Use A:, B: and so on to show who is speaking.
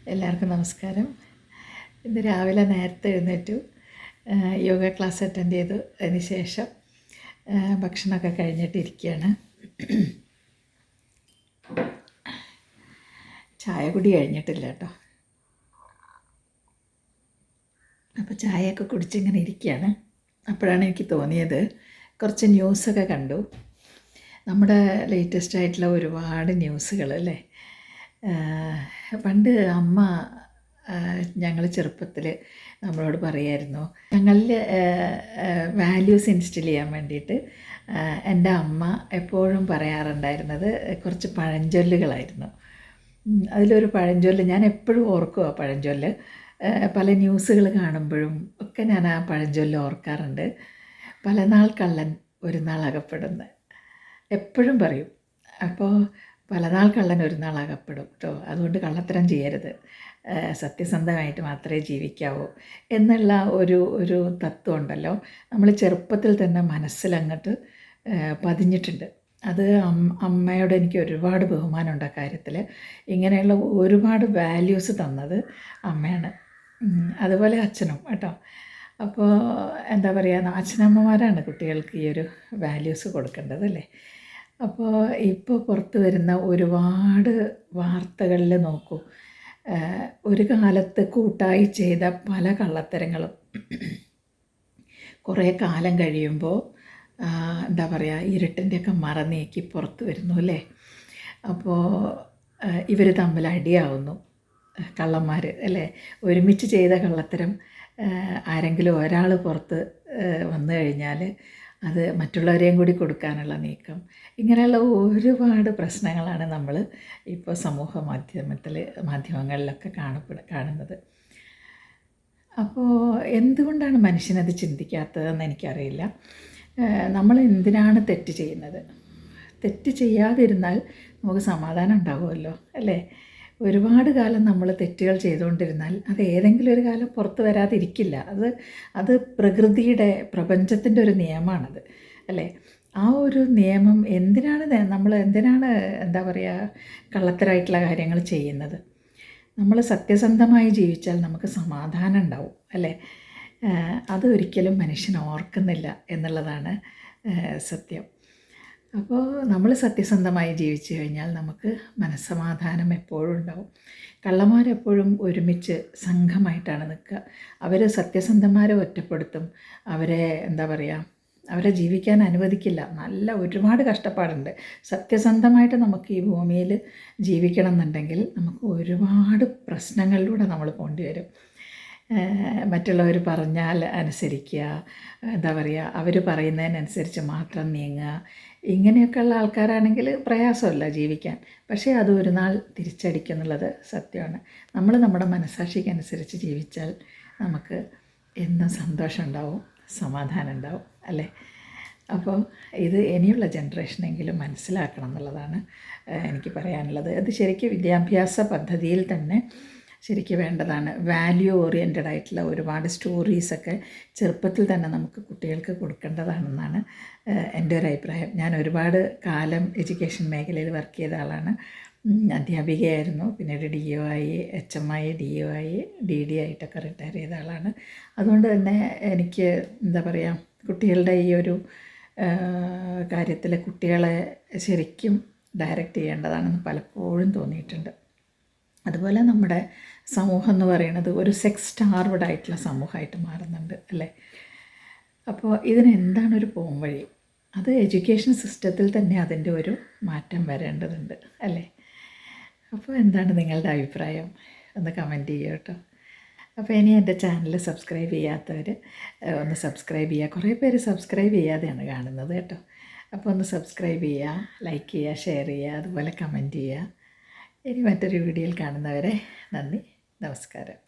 A: എല്ലാവർക്കും നമസ്കാരം. ഇന്ന് രാവിലെ നേരത്തെ എഴുന്നേറ്റു, യോഗ ക്ലാസ് അറ്റൻഡ് ചെയ്തു. അതിന് ശേഷം ഭക്ഷണമൊക്കെ കഴിഞ്ഞിട്ടിരിക്കുകയാണ്. ചായ കുടി കഴിഞ്ഞിട്ടില്ല കേട്ടോ. അപ്പോൾ ചായയൊക്കെ കുടിച്ചിങ്ങനെ ഇരിക്കുകയാണ്. അപ്പോഴാണ് എനിക്ക് തോന്നിയത്, കുറച്ച് ന്യൂസൊക്കെ കണ്ടു. നമ്മുടെ ലേറ്റസ്റ്റ് ആയിട്ടുള്ള ഒരുപാട് ന്യൂസുകൾ അല്ലേ. പണ്ട് അമ്മ ഞങ്ങൾ ചെറുപ്പത്തിൽ നമ്മളോട് പറയായിരുന്നു, ഞങ്ങളിൽ വാല്യൂസ് ഇൻസ്റ്റിൽ ചെയ്യാൻ വേണ്ടിയിട്ട് എൻ്റെ അമ്മ എപ്പോഴും പറയാറുണ്ടായിരുന്നത് കുറച്ച് പഴഞ്ചൊല്ലുകളായിരുന്നു. അതിലൊരു പഴഞ്ചൊല്ല് ഞാൻ എപ്പോഴും ഓർക്കും. ആ പഴഞ്ചൊല്ല് പല ന്യൂസുകൾ കാണുമ്പോഴും ഒക്കെ ഞാൻ ആ പഴഞ്ചൊല്ല് ഓർക്കാറുണ്ട്. പല നാൾ കള്ളൻ ഒരു നാൾ അകപ്പെടുന്നു എപ്പോഴും പറയും. അപ്പോൾ പലനാൾ കള്ളൻ ഒരു നാൾ അകപ്പെടും കേട്ടോ. അതുകൊണ്ട് കള്ളത്തരം ചെയ്യരുത്, സത്യസന്ധമായിട്ട് മാത്രമേ ജീവിക്കാവൂ എന്നുള്ള ഒരു തത്വം ഉണ്ടല്ലോ, നമ്മൾ ചെറുപ്പത്തിൽ തന്നെ മനസ്സിലങ്ങോട്ട് പതിഞ്ഞിട്ടുണ്ട്. അത് അമ്മയോട് എനിക്ക് ഒരുപാട് ബഹുമാനമുണ്ട് ആ കാര്യത്തിൽ. ഇങ്ങനെയുള്ള ഒരുപാട് വാല്യൂസ് തന്നത് അമ്മയാണ്. അതുപോലെ അച്ഛനും കേട്ടോ. അപ്പോൾ എന്താ പറയുക, അച്ഛനമ്മമാരാണ് കുട്ടികൾക്ക് ഈ ഒരു വാല്യൂസ് കൊടുക്കേണ്ടത് അല്ലേ. അപ്പോൾ ഇപ്പോൾ പുറത്ത് വരുന്ന ഒരുപാട് വാർത്തകളിൽ നോക്കൂ, ഒരു കാലത്ത് കൂട്ടായി ചെയ്ത പല കള്ളത്തരങ്ങളും കുറേ കാലം കഴിയുമ്പോൾ എന്താ പറയുക, ഇരുട്ടിൻ്റെയൊക്കെ മറ നീക്കി പുറത്ത് വരുന്നു അല്ലേ. അപ്പോൾ ഇവർ തമ്മിൽ അടിയാവുന്നു, കള്ളന്മാർ അല്ലേ. ഒരുമിച്ച് ചെയ്ത കള്ളത്തരം ആരെങ്കിലും ഒരാൾ പുറത്ത് വന്നു കഴിഞ്ഞാൽ അത് മറ്റുള്ളവരെയും കൂടി കൊടുക്കാനുള്ള നീക്കം, ഇങ്ങനെയുള്ള ഒരുപാട് പ്രശ്നങ്ങളാണ് നമ്മൾ ഇപ്പോൾ സമൂഹ മാധ്യമങ്ങളിലൊക്കെ കാണുന്നത്. അപ്പോൾ എന്തുകൊണ്ടാണ് മനുഷ്യനത് ചിന്തിക്കാത്തതെന്ന് എനിക്കറിയില്ല. നമ്മൾ എന്തിനാണ് തെറ്റ് ചെയ്യുന്നത്? തെറ്റ് ചെയ്യാതിരുന്നാൽ നമുക്ക് സമാധാനം ഉണ്ടാവുമല്ലോ അല്ലേ. ഒരുപാട് കാലം നമ്മൾ തെറ്റുകൾ ചെയ്തുകൊണ്ടിരുന്നാൽ അത് ഏതെങ്കിലും ഒരു കാലം പുറത്ത് വരാതിരിക്കില്ല. അത് പ്രപഞ്ചത്തിൻ്റെ ഒരു നിയമമാണത് അല്ലേ. ആ ഒരു നിയമം നമ്മൾ എന്തിനാണ് എന്താ പറയുക, കള്ളത്തരമായിട്ടുള്ള കാര്യങ്ങൾ ചെയ്യുന്നത്? നമ്മൾ സത്യസന്ധമായി ജീവിച്ചാൽ നമുക്ക് സമാധാനം ഉണ്ടാവും അല്ലേ. അതൊരിക്കലും മനുഷ്യൻ ഓർക്കുന്നില്ല എന്നുള്ളതാണ് സത്യം. അപ്പോൾ നമ്മൾ സത്യസന്ധമായി ജീവിച്ചു കഴിഞ്ഞാൽ നമുക്ക് മനസ്സമാധാനം എപ്പോഴും ഉണ്ടാവും. കള്ളന്മാരെപ്പോഴും ഒരുമിച്ച് സംഘമായിട്ടാണ് നിൽക്കുക. അവർ സത്യസന്ധന്മാരെ ഒറ്റപ്പെടുത്തും, അവരെ എന്താ പറയുക, അവരെ ജീവിക്കാൻ അനുവദിക്കില്ല. ഒരുപാട് കഷ്ടപ്പാടുണ്ട്. സത്യസന്ധമായിട്ട് നമുക്ക് ഈ ഭൂമിയിൽ ജീവിക്കണം എന്നുണ്ടെങ്കിൽ നമുക്ക് ഒരുപാട് പ്രശ്നങ്ങളിലൂടെ നമ്മൾ പോകേണ്ടി വരും. മറ്റുള്ളവർ പറഞ്ഞാൽ അനുസരിക്കുക, എന്താ പറയുക, അവർ പറയുന്നതിനനുസരിച്ച് മാത്രം നീങ്ങുക, ഇങ്ങനെയൊക്കെയുള്ള ആൾക്കാരാണെങ്കിൽ പ്രയാസമല്ല ജീവിക്കാൻ. പക്ഷേ അത് ഒരു നാൾ തിരിച്ചടിക്കുന്നുള്ളത് സത്യമാണ്. നമ്മൾ നമ്മുടെ മനസ്സാക്ഷിക്കനുസരിച്ച് ജീവിച്ചാൽ നമുക്ക് എന്നും സന്തോഷം ഉണ്ടാവും, സമാധാനം ഉണ്ടാവും അല്ലേ. അപ്പോൾ ഇത് ഇനിയുള്ള ജനറേഷനെങ്കിലും മനസ്സിലാക്കണം എന്നുള്ളതാണ് എനിക്ക് പറയാനുള്ളത്. അത് ശരിക്കും വിദ്യാഭ്യാസ പദ്ധതിയിൽ തന്നെ ശരിക്കും വേണ്ടതാണ്. വാല്യൂ ഓറിയൻറ്റഡ് ആയിട്ടുള്ള ഒരുപാട് സ്റ്റോറീസൊക്കെ ചെറുപ്പത്തിൽ തന്നെ നമുക്ക് കുട്ടികൾക്ക് കൊടുക്കേണ്ടതാണെന്നാണ് എൻ്റെ ഒരു അഭിപ്രായം. ഞാൻ ഒരുപാട് കാലം എഡ്യൂക്കേഷൻ മേഖലയിൽ വർക്ക് ചെയ്ത ആളാണ്. അധ്യാപികയായിരുന്നു, പിന്നീട് DO ആയി, HM ആയി, DO ആയി, DD ആയിട്ടൊക്കെ റിട്ടയർ ചെയ്ത ആളാണ്. അതുകൊണ്ട് തന്നെ എനിക്ക് എന്താ പറയുക, കുട്ടികളുടെ ഈ ഒരു കാര്യത്തിൽ കുട്ടികളെ ശരിക്കും ഡയറക്റ്റ് ചെയ്യേണ്ടതാണെന്ന് പലപ്പോഴും തോന്നിയിട്ടുണ്ട്. അതുപോലെ നമ്മുടെ സമൂഹം എന്ന് പറയുന്നത് ഒരു സെക്സ് സ്റ്റാർവ്ഡ് ആയിട്ടുള്ള സമൂഹമായിട്ട് മാറുന്നുണ്ട് അല്ലേ. അപ്പോൾ ഇതിനെന്താണ് ഒരു പോംവഴി? അത് എഡ്യൂക്കേഷൻ സിസ്റ്റത്തിൽ തന്നെ അതിൻ്റെ ഒരു മാറ്റം വരേണ്ടതുണ്ട് അല്ലേ. അപ്പോൾ എന്താണ് നിങ്ങളുടെ അഭിപ്രായം? ഒന്ന് കമൻറ്റ് ചെയ്യുക കേട്ടോ. അപ്പോൾ ഇനി എൻ്റെ ചാനൽ സബ്സ്ക്രൈബ് ചെയ്യാത്തവർ ഒന്ന് സബ്സ്ക്രൈബ് ചെയ്യുക. കുറേ പേര് സബ്സ്ക്രൈബ് ചെയ്യാതെയാണ് കാണുന്നത് കേട്ടോ. അപ്പോൾ ഒന്ന് സബ്സ്ക്രൈബ് ചെയ്യുക, ലൈക്ക് ചെയ്യുക, ഷെയർ ചെയ്യുക, അതുപോലെ കമൻറ്റ് ചെയ്യുക. ഇനി മറ്റൊരു വീഡിയോയിൽ കാണുന്നവരെ നന്ദി, നമസ്കാരം.